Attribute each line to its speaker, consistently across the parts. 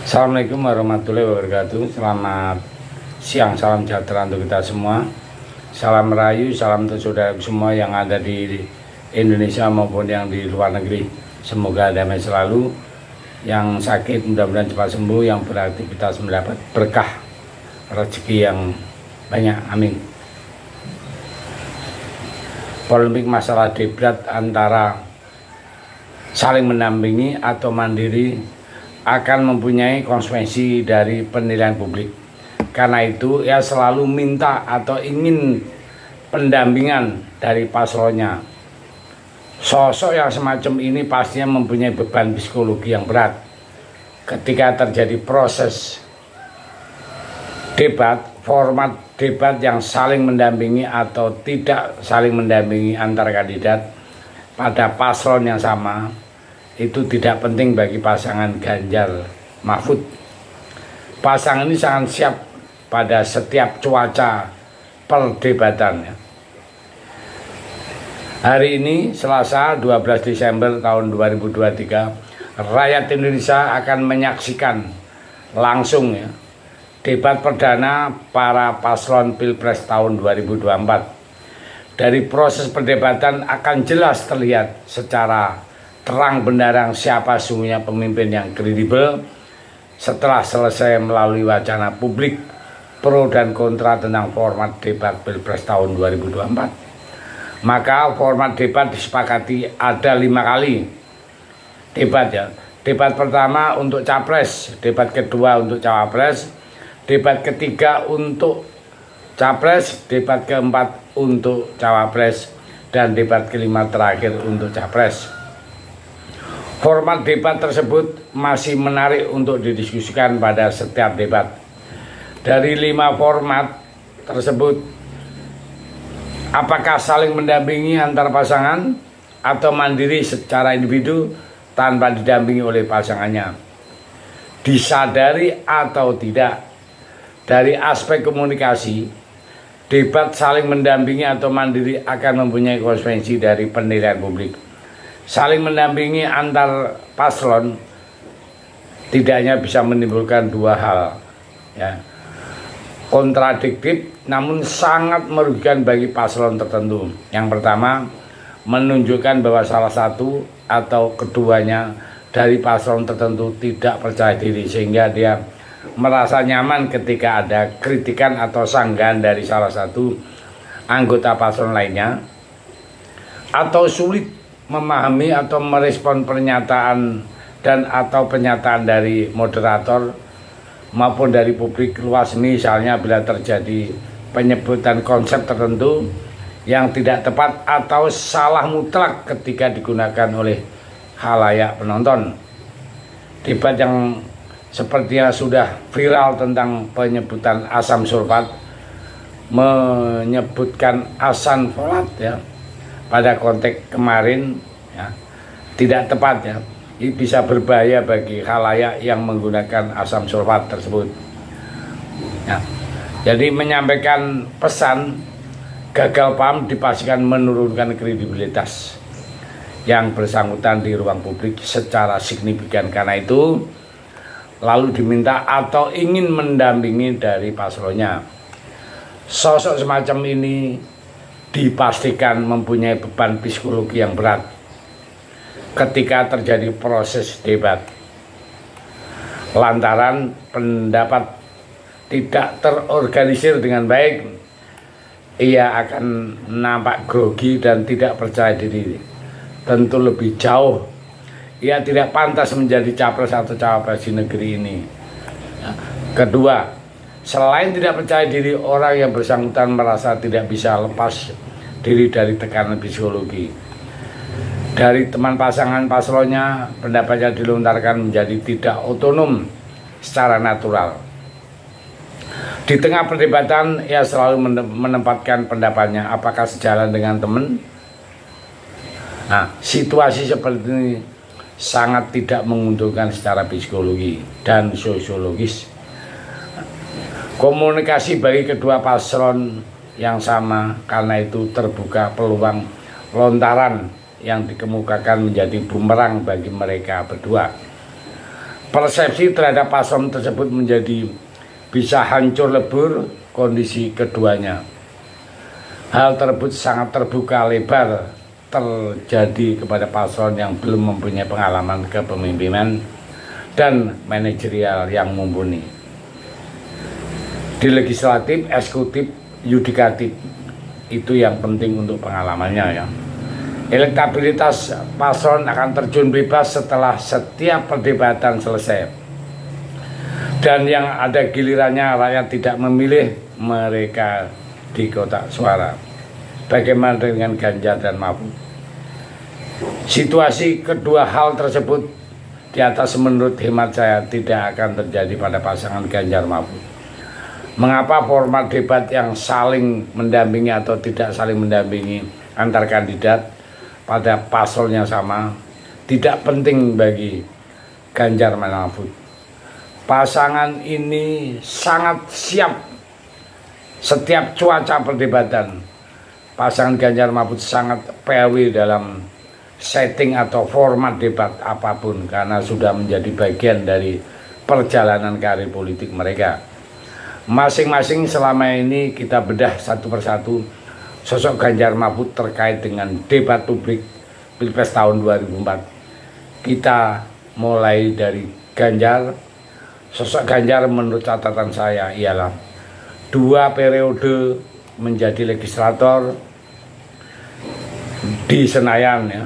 Speaker 1: Assalamualaikum warahmatullahi wabarakatuh. Selamat siang, salam sejahtera untuk kita semua. Salam merayu, salam untuk saudara semua yang ada di Indonesia maupun yang di luar negeri. Semoga damai selalu. Yang sakit mudah-mudahan cepat sembuh, yang beraktivitas mendapat berkah rezeki yang banyak. Amin. Polemik masalah debat antara saling mendampingi atau mandiri akan mempunyai konsekuensi dari penilaian publik. Karena itu ia selalu minta atau ingin pendampingan dari paslonnya. Sosok yang semacam ini pastinya mempunyai beban psikologi yang berat. Ketika terjadi proses debat, format debat yang saling mendampingi atau tidak saling mendampingi antar kandidat pada paslon yang sama, itu tidak penting bagi pasangan Ganjar Mahfud. Pasangan ini sangat siap pada setiap cuaca perdebatan. Hari ini Selasa 12 Desember tahun 2023, rakyat Indonesia akan menyaksikan langsung debat perdana para paslon Pilpres tahun 2024. Dari proses perdebatan akan jelas terlihat secara terang benderang siapa sungguhnya pemimpin yang kredibel setelah selesai melalui wacana publik pro dan kontra tentang format debat Pilpres tahun 2024. Maka format debat disepakati ada 5 kali debat Debat pertama untuk capres, debat kedua untuk cawapres, debat ketiga untuk capres, debat keempat untuk cawapres, dan debat kelima terakhir untuk capres. Format debat tersebut masih menarik untuk didiskusikan pada setiap debat. Dari 5 format tersebut, apakah saling mendampingi antar pasangan atau mandiri secara individu tanpa didampingi oleh pasangannya? Disadari atau tidak, dari aspek komunikasi, debat saling mendampingi atau mandiri akan mempunyai konsekuensi dari penilaian publik. Saling mendampingi antar paslon tidaknya bisa menimbulkan 2 hal kontradiktif namun sangat merugikan bagi paslon tertentu. Yang pertama, menunjukkan bahwa salah satu atau keduanya dari paslon tertentu tidak percaya diri sehingga dia merasa nyaman ketika ada kritikan atau sanggahan dari salah satu anggota paslon lainnya, atau sulit memahami atau merespon pernyataan dan atau pernyataan dari moderator maupun dari publik luas, misalnya bila terjadi penyebutan konsep tertentu yang tidak tepat atau salah mutlak ketika digunakan oleh khalayak penonton. Debat yang sepertinya sudah viral tentang penyebutan asam sulfat, menyebutkan asam folat pada konteks kemarin tidak tepat Ini bisa berbahaya bagi khalayak yang menggunakan asam sulfat tersebut. Jadi menyampaikan pesan gagal paham dipastikan menurunkan kredibilitas yang bersangkutan di ruang publik secara signifikan. Karena itu lalu diminta atau ingin mendampingi dari paslonnya. Sosok semacam ini dipastikan mempunyai beban psikologi yang berat ketika terjadi proses debat, lantaran pendapat tidak terorganisir dengan baik. Ia akan nampak grogi dan tidak percaya diri. Tentu lebih jauh ia tidak pantas menjadi capres atau cawapres di negeri ini. Kedua, selain tidak percaya diri, orang yang bersangkutan merasa tidak bisa lepas diri dari tekanan psikologi. Dari teman pasangan paslonnya, pendapatnya dilontarkan menjadi tidak otonom secara natural. Di tengah perdebatan, ia selalu menempatkan pendapatnya apakah sejalan dengan teman. Situasi seperti ini sangat tidak menguntungkan secara psikologi dan sosiologis. Komunikasi bagi kedua paslon yang sama, karena itu terbuka peluang lontaran yang dikemukakan menjadi bumerang bagi mereka berdua. persepsi terhadap paslon tersebut menjadi bisa hancur lebur kondisi keduanya. Hal tersebut sangat terbuka lebar terjadi kepada paslon yang belum mempunyai pengalaman kepemimpinan dan manajerial yang mumpuni. Di legislatif, eksekutif, yudikatif itu yang penting untuk pengalamannya ya. Elektabilitas paslon akan terjun bebas setelah setiap perdebatan selesai. Dan yang ada gilirannya rakyat tidak memilih mereka di kotak suara. Bagaimana dengan Ganjar dan Mahfud? Situasi kedua hal tersebut di atas menurut hemat saya tidak akan terjadi pada pasangan Ganjar Mahfud. Mengapa format debat yang saling mendampingi atau tidak saling mendampingi antar kandidat pada paslon yang sama tidak penting bagi Ganjar Mahfud. Pasangan ini sangat siap setiap cuaca perdebatan. Pasangan Ganjar Mahfud sangat PW dalam setting atau format debat apapun karena sudah menjadi bagian dari perjalanan karir politik mereka. Masing-masing selama ini kita bedah satu persatu sosok Ganjar Mahfud terkait dengan debat publik Pilpres tahun 2004. Kita mulai dari Ganjar. Sosok Ganjar menurut catatan saya ialah 2 periode menjadi legislator di Senayan ya.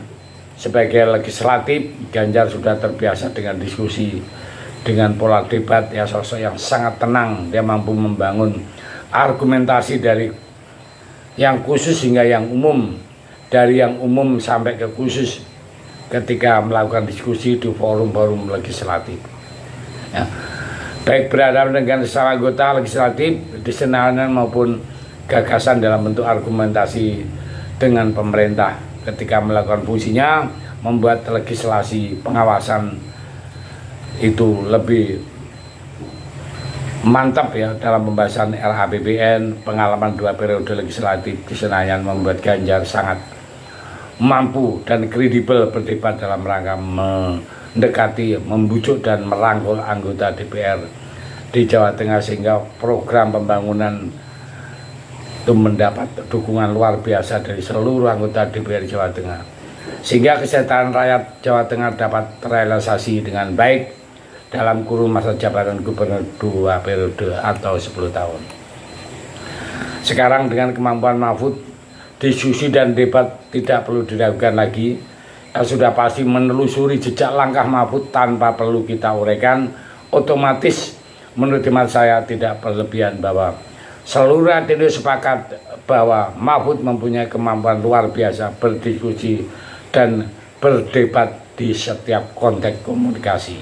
Speaker 1: Sebagai legislatif, Ganjar sudah terbiasa dengan diskusi, dengan pola debat ya, sosok yang sangat tenang. Dia mampu membangun argumentasi dari yang khusus hingga yang umum, dari yang umum sampai ke khusus ketika melakukan diskusi di forum-forum legislatif ya. Baik berhadapan dengan sesama anggota legislatif di Senayan maupun gagasan dalam bentuk argumentasi dengan pemerintah ketika melakukan fungsinya membuat legislasi pengawasan itu lebih mantap ya dalam pembahasan RAPBN. Pengalaman 2 periode legislatif di Senayan membuat Ganjar sangat mampu dan kredibel berdebat dalam rangka mendekati, membujuk dan merangkul anggota DPR di Jawa Tengah sehingga program pembangunan itu mendapat dukungan luar biasa dari seluruh anggota DPR Jawa Tengah, sehingga kesejahteraan rakyat Jawa Tengah dapat terrealisasi dengan baik dalam kurun masa jabatan gubernur 2 periode atau 10 tahun. Sekarang dengan kemampuan Mahfud, diskusi dan debat tidak perlu diragukan lagi. Sudah pasti menelusuri jejak langkah Mahfud tanpa perlu kita uraikan. Otomatis menurut hemat saya tidak berlebihan bahwa seluruh rakyat Indonesia sepakat bahwa Mahfud mempunyai kemampuan luar biasa berdiskusi dan berdebat di setiap konteks komunikasi,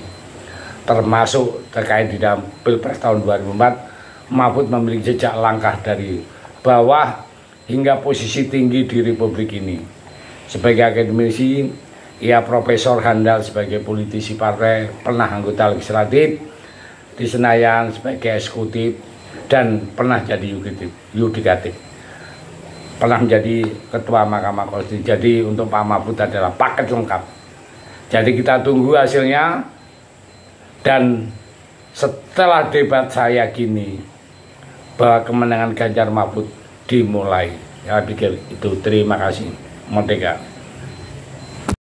Speaker 1: termasuk terkait di dalam Pilpres tahun 2004. Mahfud memiliki jejak langkah dari bawah hingga posisi tinggi di Republik ini. Sebagai akademisi, ia profesor handal sebagai politisi partai, pernah anggota legislatif di Senayan sebagai eksekutif, dan pernah jadi yudikatif, pernah menjadi ketua Mahkamah Konstitusi. Jadi untuk Pak Mahfud adalah paket lengkap. Jadi kita tunggu hasilnya, dan setelah debat saya yakini bahwa kemenangan Ganjar Mahfud dimulai. Saya pikir itu. Terima kasih. Merdeka.